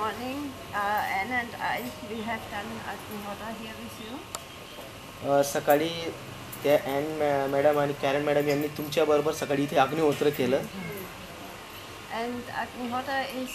morning, Anna and I, we have done Agnihotra here with you. सकाळी त्या and madam आणि कॅरन madam यांनी तुमच्याबरोबर सकाळी इथे अग्निहोत्र केलं. And Agnihotra is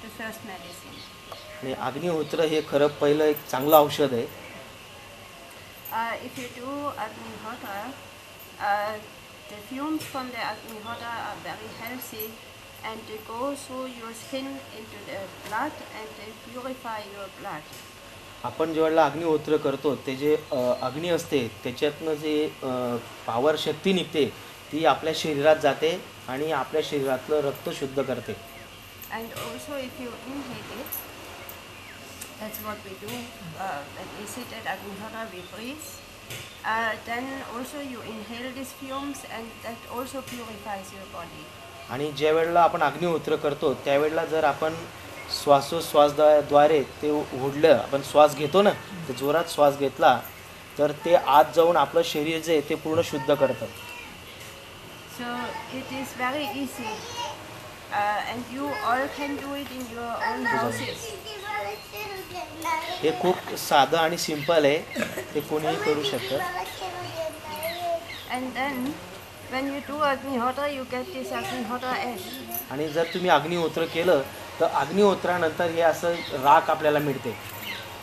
the first medicine. आणि अग्निहोत्र हे खरं पहिलं एक चांगलं औषध आहे. If you do Agnihotra, the fumes from the Agnihotra are very healthy and they go through your skin into the blood and they purify your blood. आपण जेव्हा अग्निहोत्र करतो ते जे अग्नी असते त्याच्यातनं जे पॉवर शक्ती निघते ती आपल्या शरीरात जाते आणि आपल्या शरीरातलं रक्त शुद्ध करते. And also if you inhale it, that's what we do, when we sit at Agnihotra we breathe, then also you inhale these fumes and that also purifies your body. आणि ज्या वेळेला आपण अग्निहोत्र करतो त्यावेळेला जर आपण श्वासोश्वासद्वारे ते ओढलं, आपण श्वास घेतो ना, ते जोरात श्वास घेतला तर ते आत जाऊन आपलं शरीर जे ते पूर्ण शुद्ध करतं. So it is very easy and you all can do it in your own houses. हे खूप साधं आणि सिंपल आहे, ते कोणीही करू शकतं. And then when you do Agnihotra you get this Agnihotra ash. आणि जर तुम्ही अग्निहोत्र केलं तर अग्निहोत्रानंतर हे असं राख आपल्याला मिळते,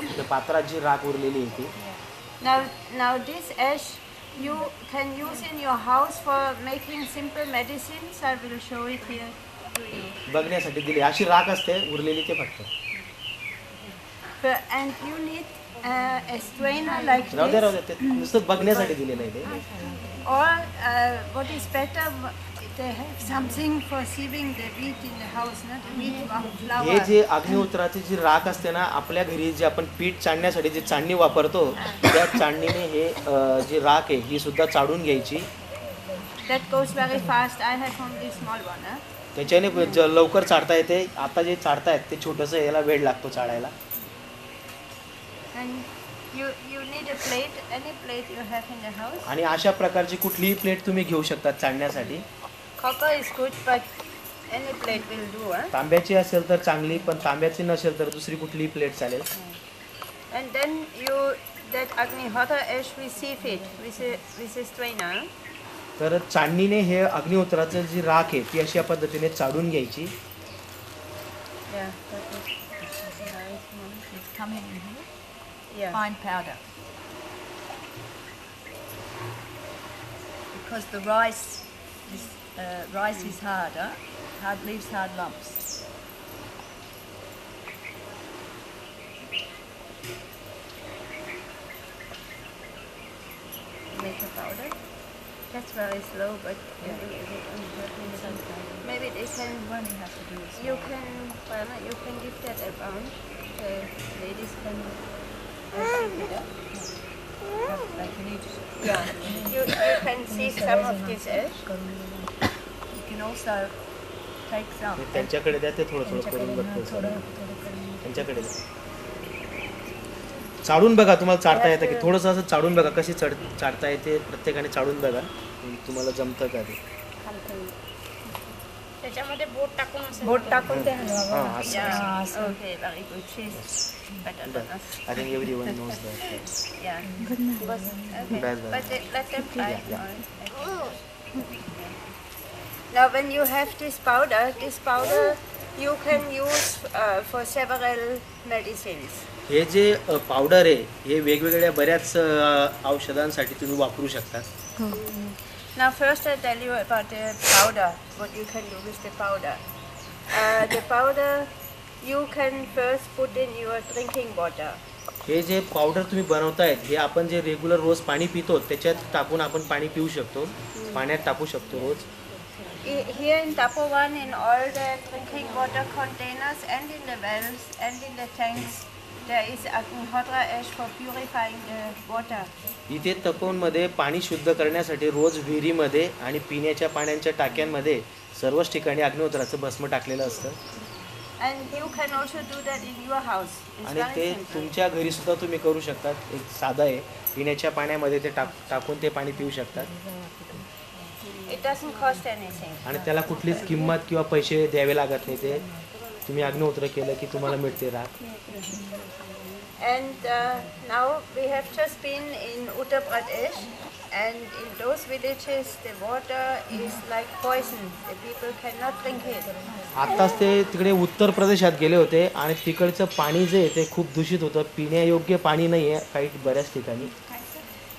त्या पात्रात जी राख उरलेली आहे ती. Now this ash you can use in your house for making simple medicines. I will show it here to you. बघण्यासाठी दिली अशी राख असते उरलेली ते फक्त. And you need a strainer like राहू this. दे, ते नुसतं बघण्यासाठी दिलेलं आहे ते. Or what is better, they have something for sieving the wheat in the house, not the wheat flour. हे जे अग्निहोत्राची जी राख असते ना, आपल्या घरी जे आपण पीठ चाळण्यासाठी जी चाळणी वापरतो त्या चाळणीने हे जी राख आहे ही सुद्धा चाळून घ्यायची. That goes very fast. I have only small one. त्याच्याने लवकर चाळता येते. आता जे चाळतायत ते छोटंसं, याला वेळ लागतो चाळायला. And you need a plate, any plate you have in the house. आणि अशा प्रकारची कुठलीही प्लेट तुम्ही घेऊ शकता चाळण्यासाठी. Copper is good, but any plate will do. तांब्याची असेल तर चांगली, पण तांब्याची नसेल तर दुसरी कुठलीही प्लेट चालेल. And then that Agnihotra ash we sieve it with a strainer. तर चाळणीने हे अग्निहोत्राचं जी राख आहे ती अशा पद्धतीने चाळून घ्यायची. Yeah, that is nice. It's coming in here. Yeah. Fine powder. Because the rice is harder, leaves hard lumps. Make a powder. That's very slow, but maybe they can. One you have to do is You can give that around. The ladies can. like you need. Yeah. You can see some of this ash. You can also take some. त्यांच्याकडे द्या, ते थोडं थोडं करून बघतो. त्यांच्याकडे द्या. चाळून बघा, तुम्हाला चाळता येतं की थोडंसं असं चाळून बघा कशी चाळता येते. प्रत्येकाने चाळून बघा, तुम्हाला जमतं का ते. त्याच्यामध्ये बोट टाकून ते हलवा. हां, असं. Okay, very good. She's better than us. I think everyone knows that. Yeah. But let them try. Now, when you have this powder you can use for several medicines. हे जे पावडर आहे हे वेगवेगळ्या बऱ्याच औषधांसाठी तुम्ही वापरू शकता. Now first I tell you about the powder, what you can do with the powder. The powder you can first put in your drinking water. हे जे पावडर तुम्ही बनवतायत हे आपण जे रेग्युलर रोज पाणी पितो त्याच्यात टाकून आपण पाणी पिऊ शकतो, पाण्यात टाकू शकतो रोज. Here in Tapovan, in all the drinking water containers and in the wells and in the tanks, there is Agnihotra ash for purifying the water. इथे तपोवनमध्ये पाणी शुद्ध करण्यासाठी रोज विहिरीमध्ये आणि पिण्याच्या पाण्याच्या टाक्यांमध्ये सर्वच ठिकाणी अग्निहोत्राचं भस्म टाकलेलं असतं. And you can also do that in your house. It's आणि very ते simple. तुमच्या घरी सुद्धा तुम्ही करू शकतात. एक साधा आहे, पिण्याच्या पाण्यामध्ये ते टाकून ते पाणी पिऊ शकतात. It doesn't cost anything. आणि त्याला कुठलीच किंमत किंवा पैसे द्यावे लागत नाही. ते तुम्ही अग्निहोत्र केलं की तुम्हाला मिळते राख. And now we have just been in Uttar Pradesh, and in those villages the water is like poison. The people cannot drink it. आत्ताच ते तिकडे उत्तर प्रदेशात गेले होते आणि तिकडचं पाणी जे आहे ते खूप दूषित होतं, पिण्यायोग्य पाणी नाही आहे काही बऱ्याच ठिकाणी.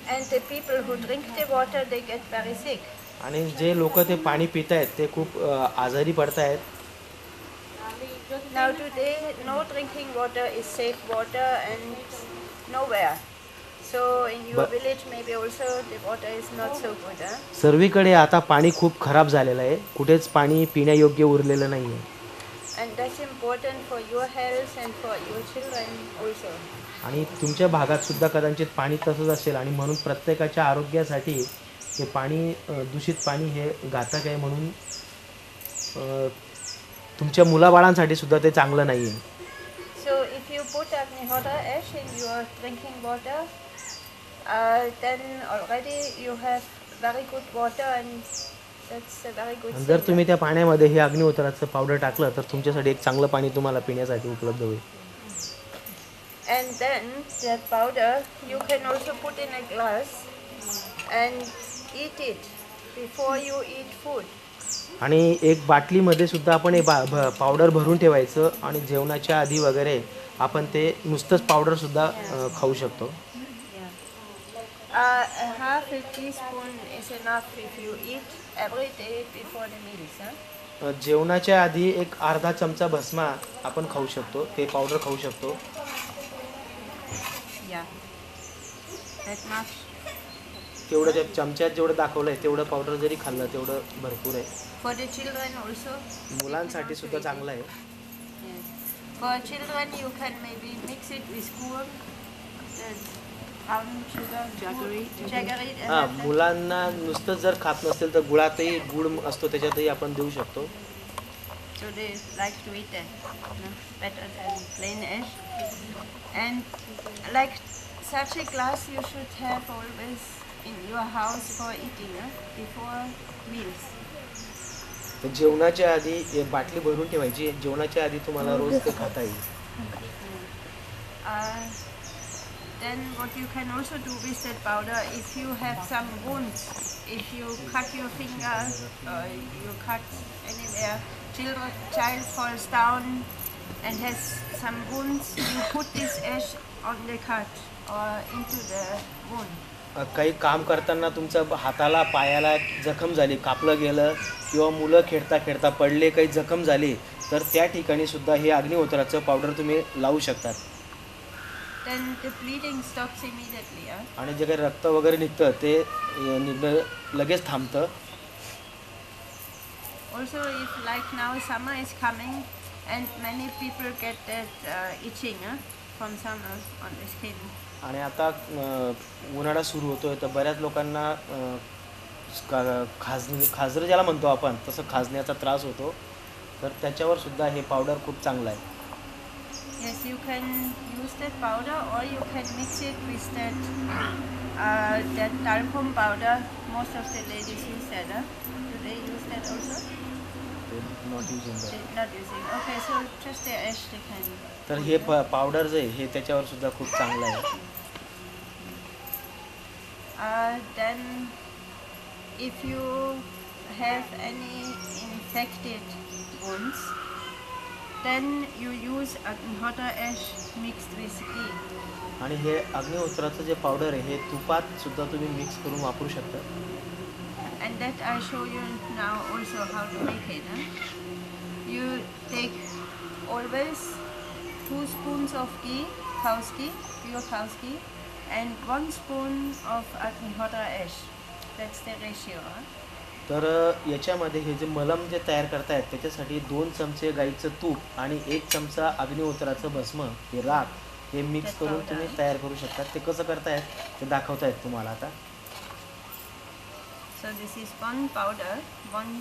And the people who drink the water, they get very sick. आणि जे लोक ते पाणी पित आहेत ते खूप आजारी पडत आहेत. Now today, no drinking water is safe water and nowhere. So in your village maybe also the water is not so good. सर्वीकडे आता पाणी खूप खराब झालेलं आहे, कुठेच पाणी पिण्यायोग्य उरलेलं नाही आहे. And that's important for your health and for your children also. आणि तुमच्या भागात सुद्धा कदाचित पाणी तसंच असेल आणि म्हणून प्रत्येकाच्या आरोग्यासाठी हे पाणी दूषित पाणी हे घातक आहे, म्हणून तुमच्या मुलाबाळांसाठी सुद्धा ते चांगलं नाही आहे. So if you put Agnihotra ash in your drinking water, then already you have very good water and that's a very good जर thing. तुम्ही त्या पाण्यामध्ये हे अग्निहोत्राचं पावडर टाकलं तर तुमच्यासाठी एक चांगलं पाणी तुम्हाला पिण्यासाठी उपलब्ध होईल. And then that powder you can also put in a glass and eat it before you eat food. आणि एक बाटलीमध्ये सुद्धा आपण हे पावडर भरून ठेवायचं आणि जेवणाच्या आधी वगैरे आपण ते नुसतंच पावडरसुद्धा खाऊ शकतो. Half a teaspoon is enough if you eat every day before the meals. जेवणाच्या आधी एक अर्धा चमचा भस्मा आपण खाऊ शकतो, ते पावडर खाऊ शकतो. Yeah, that much. तेवढं त्या चमच्यात जेवढं दाखवलं आहे तेवढं पावडर जरी खाल्लं तेवढं भरपूर आहे. For the children also. मुलांसाठी सुद्धा चांगलं आहे. Yes. For children you can maybe mix it with gur, brown sugar, jaggery. हां, मुलांना नुसतं जर खात नसेल तर गुळातही गुळ असतो त्याच्यातही आपण देऊ शकतो. So they like to eat that, better than plain ash. And like such a glass you should have always in your house for eating before meals. तर जेवणाच्या आधी एक बाटली भरून ठेवायची, जेवणाच्या आधी तुम्हाला रोज ते खाता येईल. Then what you can also do with that powder, if you have some wounds, if you cut your finger or you cut anywhere, child falls down and has some wounds, you put this ash on the cut or into the wound. काही काम करताना तुमच्या हाताला पायाला जखम झाली, कापलं गेलं किंवा मुलं खेळता खेळता पडले, काही जखम झाली तर त्या ठिकाणी सुद्धा हे अग्निहोत्राचं पावडर तुम्ही लावू शकतात. Then the bleeding stops immediately. आणि जे काही रक्त वगैरे निघतं ते निघणं लगेच थांबतं. Also if like now summer is coming and many people get that itching from summer on the skin. आणि आता उन्हाळा सुरू होतोय तर बऱ्याच लोकांना खाजरं ज्याला म्हणतो आपण तसं खाजण्याचा त्रास होतो, तर त्याच्यावर सुद्धा हे पावडर खूप चांगलं आहे. Yes, you can use that powder or you can mix it with that talcum powder. Most of the ladies use that. Do they use that also? Not using that. They're not using. Okay, so just the ash they can. तर हे powder जे हे त्याच्यावर सुद्धा खूप चांगलं आहे. Then if you have any infected wounds, then you use Agnihotra ash mixed with ghee. आणि हे अग्निहोत्राचं जे पावडर आहे हे तुपात सुद्धा तुम्ही मिक्स करून वापरू शकता. And that I show you now also how to make it. You take always 2 spoons of ghee, cow's ghee, pure cow's ghee, and 1 spoon of Agnihotra ash. That's the ratio. तर याच्यामध्ये हे जे मलम जे तयार करतायत त्याच्यासाठी 2 चमचे गाईचं तूप आणि 1 चमचा अग्निहोत्राचं भस्म हे राख हे मिक्स करून तुम्ही तयार करू शकता. ते कसं करतायत ते दाखवतायत तुम्हाला आता. So this is one powder, one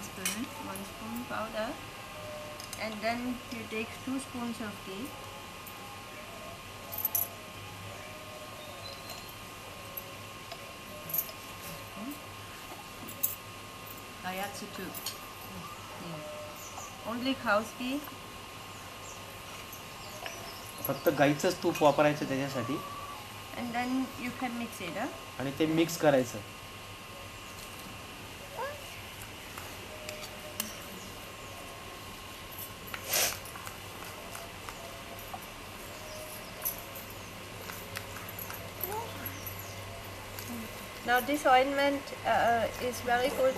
spoon powder, and then you take 2 spoons of ghee. Ayatsu too. Only cow's ghee. फक्त गाईचंच तूप वापरायचं त्याच्यासाठी And then you can mix it. आणि ते मिक्स करायचं. Now this ointment is very good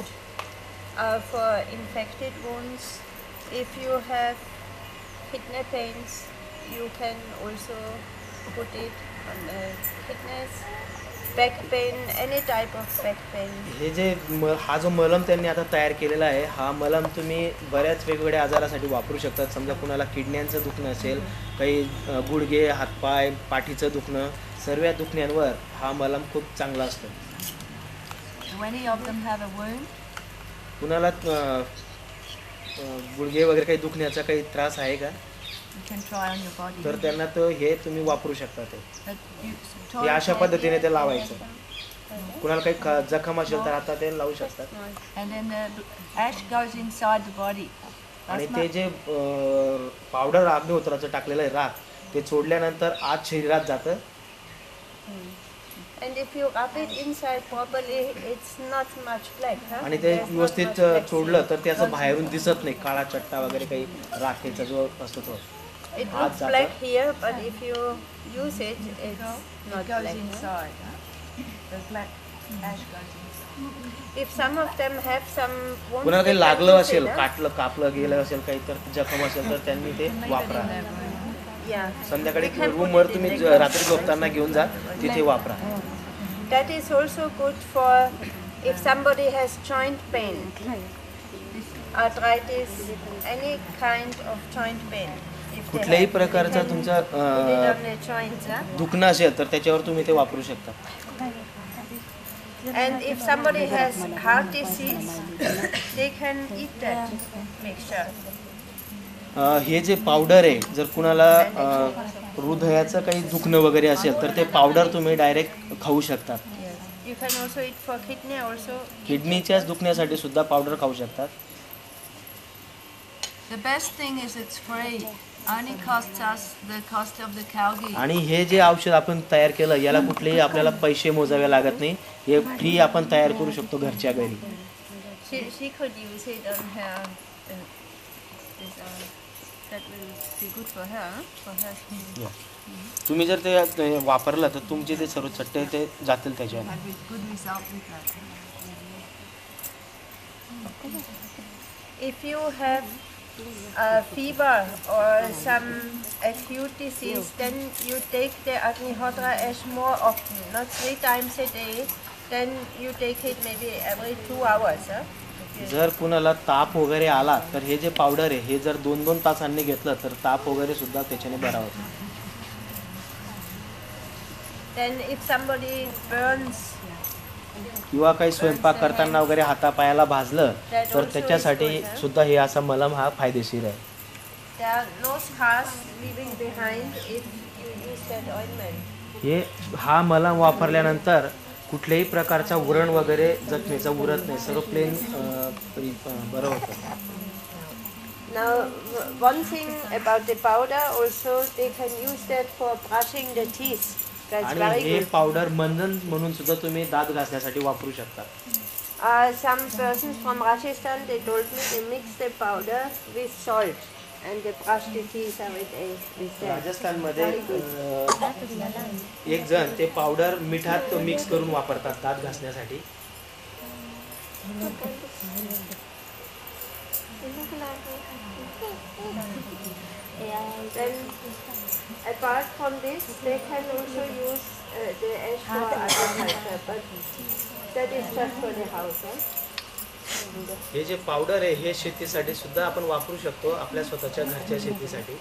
for infected wounds. If you have kidney pains, you can also put it on the kidneys. Back pain, any type of back pain. हे जे हा जो मलम त्यांनी आता तयार केलेला आहे, हा मलम तुम्ही बऱ्याच वेगवेगळ्या आजारासाठी वापरू शकतात. समजा कुणाला किडण्यांचं दुखणं असेल, काही गुडघे, हातपाय, पाठीचं दुखणं, सर्व दुखण्यांवर हा मलम खूप चांगला असतो. Do any of them have a wound? कुणाला गुडघे वगैरे काही दुखण्याचा काही त्रास आहे का? You can try on your body. तर त्यांना तर हे तुम्ही वापरू शकता. ते But you हे अशा पद्धतीने ते लावायचं. कुणाला काही जखम असेल तर आता ते लावू शकतात. and then the ash goes inside the body. आणि That's ते not- जे पावडर अग्निहोत्राचं टाकलेलं आहे राख, ते सोडल्यानंतर आज शरीरात जातं. And if you rub it inside properly, it's not much black. आणि ते There's not व्यवस्थित much black चोडलं stain. तर ते असं बाहेरून दिसत नाही. काळा चट्टा वगैरे काही राखेचा जो असतो तो. It आत looks जातं. black here, but if you use it, it's It not goes black. inside. The black ash goes inside. If some of them have some wounds, कुणाला काही they can लागलं use असेल, it, काटलं कापलं गेलं असेल काही, तर जखम असेल तर त्यांनी ते Leave it वापरा. in there. Yeah. संध्याकाळी We can put रूमवर it in तुम्ही the रात्री झोपताना घेऊन जा, तिथे वापरा. That is also good for if somebody has joint pain, arthritis, any kind of joint pain. If they कुठल्याही have, प्रकारचा you can तुमचा put it on the joints, दुखणं असेल तर त्याच्यावर तुम्ही ते वापरू शकता. And if somebody has heart disease, they can eat that mixture. हे जे पावडर आहे, जर कुणाला हृदयाचं काही दुखणं वगैरे असेल तर ते पावडर तुम्ही डायरेक्ट खाऊ शकता. You can also eat for kidney also. किडनीच्याच दुखण्यासाठी सुद्धा पावडर खाऊ शकतात. The best thing is it's free. Only costs us the cost of the cow ghee. आणि हे जे औषध आपण तयार केलं, याला कुठलेही आपल्याला पैसे मोजावे लागत नाही. हे फ्री आपण तयार करू शकतो घरच्या घरी. She could use it on her. That will be good for her. For her skin. तुम्ही जर ते वापरलं तर तुमचे ते सर्व चट्टे ते जातील त्याच्यावर. Had with good result with that. If you have a fever or some acute disease, then you take the Agnihotra ash more often, not 3 times a day. Then you take it maybe every 2 hours. जर कुणाला ताप वगैरे आला तर हे जे powder आहे, हे जर 2-2 तासांनी घेतलं तर ताप वगैरे सुद्धा त्याच्याने बरा होतो. Then if somebody burns, किंवा काही स्वयंपाक करताना वगैरे हातापायाला भाजलं तर त्याच्यासाठी सुद्धा हे असा मलम हा फायदेशीर आहे. there are no scars leaving behind if you use that ointment. हे हा मलम वापरल्यानंतर कुठल्याही प्रकारचा उरण वगैरे जखमेचा उरत नाही. सर्व प्लेन बरं होतं. Now, one thing about the powder also, they can use that for brushing the teeth. That's आणि very हे good. पावडर मंजन म्हणून सुद्धा तुम्ही दात घासण्यासाठी वापरू शकता. Some persons from Rajasthan, they told me they mix the powder with salt and they brush the teeth with that. राजस्थानमध्ये Very good. एक जण ते पावडर मिठात मिक्स करून वापरतात दात घासण्यासाठी. Then, apart from this, they can also use the ash for agriculture, but that is just for the house. हे जे पावडर आहे हे शेतीसाठी सुद्धा आपण वापरू शकतो, आपल्या स्वतःच्या घरच्या शेतीसाठी.